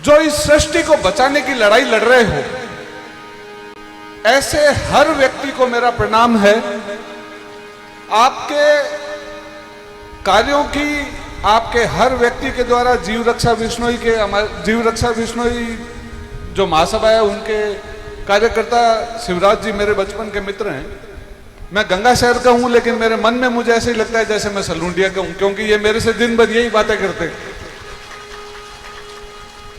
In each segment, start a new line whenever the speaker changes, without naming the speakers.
जो इस सृष्टि को बचाने की लड़ाई लड़ रहे हो, ऐसे हर व्यक्ति को मेरा प्रणाम है। आपके कार्यों की, आपके हर व्यक्ति के द्वारा जीव रक्षा बिश्नोई के, हमारे जीव रक्षा बिश्नोई जो महासभा है, उनके कार्यकर्ता शिवराज जी मेरे बचपन के मित्र हैं। मैं गंगा शहर का हूं, लेकिन मेरे मन में मुझे ऐसे ही लगता है जैसे मैं सलूंडिया का हूं, क्योंकि ये मेरे से दिन भर यही बातें करते हैं।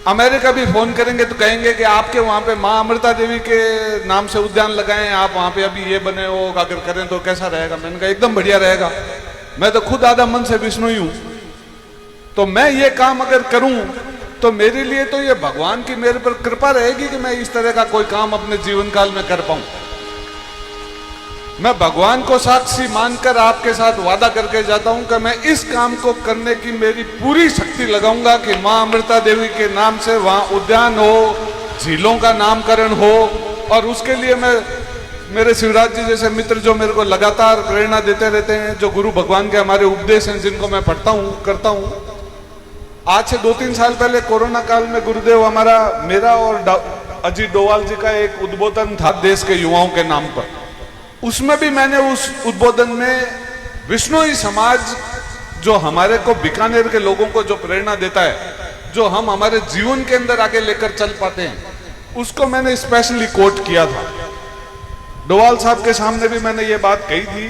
अमेरिका भी फोन करेंगे तो कहेंगे कि आपके वहां पे मां अमृता देवी के नाम से उद्यान लगाएं, आप वहां पे अभी ये बने हो, अगर करें तो कैसा रहेगा। मैंने कहा एकदम बढ़िया रहेगा, मैं तो खुद आधा मन से विष्णु ही हूं, तो मैं ये काम अगर करूं तो मेरे लिए तो ये भगवान की मेरे पर कृपा रहेगी कि मैं इस तरह का कोई काम अपने जीवन काल में कर पाऊं। मैं भगवान को साक्षी मानकर आपके साथ वादा करके जाता हूं कि मैं इस काम को करने की मेरी पूरी शक्ति लगाऊंगा कि मां अमृता देवी के नाम से वहां उद्यान हो, झीलों का नामकरण हो। और उसके लिए मैं, मेरे शिवराज जी जैसे मित्र जो मेरे को लगातार प्रेरणा देते रहते हैं, जो गुरु भगवान के हमारे उपदेश हैं, जिनको मैं पढ़ता हूं, करता हूं। आज से 2-3 साल पहले कोरोना काल में गुरुदेव हमारा, मेरा और अजीत डोवाल जी का एक उद्बोधन था देश के युवाओं के नाम पर। उसमें भी मैंने उस उद्बोधन में विश्नोई समाज जो हमारे को, बीकानेर के लोगों को जो प्रेरणा देता है, जो हम हमारे जीवन के अंदर आगे लेकर चल पाते हैं, उसको मैंने स्पेशली कोट किया था। डोवाल साहब के सामने भी मैंने ये बात कही थी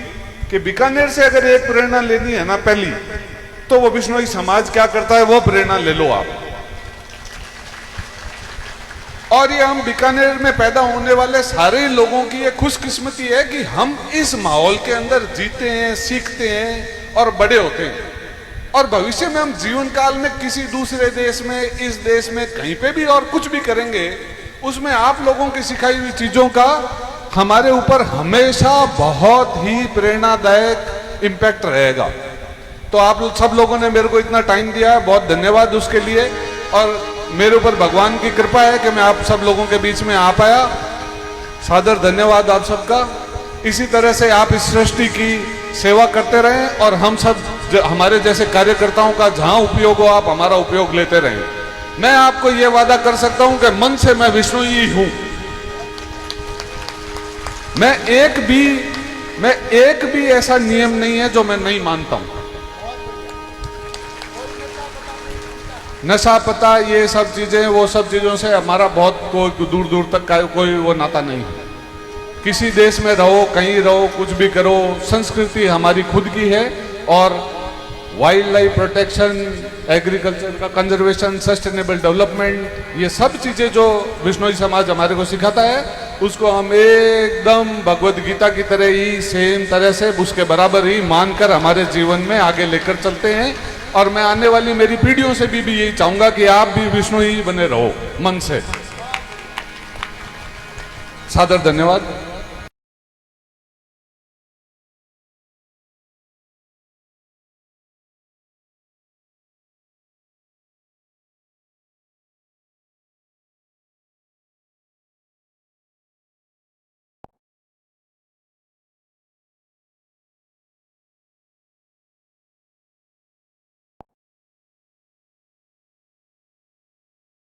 कि बीकानेर से अगर एक प्रेरणा लेनी है ना पहली, तो वो विश्नोई समाज क्या करता है वो प्रेरणा ले लो आप। और ये हम बीकानेर में पैदा होने वाले सारे लोगों की ये खुशकिस्मती है कि हम इस माहौल के अंदर जीते हैं, सीखते हैं और बड़े होते हैं। और भविष्य में हम जीवन काल में किसी दूसरे देश में, इस देश में, कहीं पे भी और कुछ भी करेंगे, उसमें आप लोगों की सिखाई हुई चीजों का हमारे ऊपर हमेशा बहुत ही प्रेरणादायक इम्पैक्ट रहेगा। तो आप सब लोगों ने मेरे को इतना टाइम दिया, बहुत धन्यवाद उसके लिए। और मेरे ऊपर भगवान की कृपा है कि मैं आप सब लोगों के बीच में आ पाया। सादर धन्यवाद आप सबका। इसी तरह से आप इस सृष्टि की सेवा करते रहें और हम सब हमारे जैसे कार्यकर्ताओं का जहां उपयोग हो, आप हमारा उपयोग लेते रहें। मैं आपको यह वादा कर सकता हूं कि मन से मैं विष्णु ही हूं। मैं एक भी ऐसा नियम नहीं है जो मैं नहीं मानता हूं। नशा पता, ये सब चीजें, वो सब चीजों से हमारा बहुत कोई दूर दूर तक का कोई वो नाता नहीं है। किसी देश में रहो, कहीं रहो, कुछ भी करो, संस्कृति हमारी खुद की है। और वाइल्ड लाइफ प्रोटेक्शन, एग्रीकल्चर का कंजर्वेशन, सस्टेनेबल डेवलपमेंट, ये सब चीजें जो विश्नोई समाज हमारे को सिखाता है, उसको हम एकदम भगवद गीता की तरह ही, सेम तरह से, उसके बराबर ही मानकर हमारे जीवन में आगे लेकर चलते हैं। और मैं आने वाली मेरी पीढ़ियों से भी यही चाहूंगा कि आप भी विष्णु ही बने रहो मन से। सादर धन्यवाद।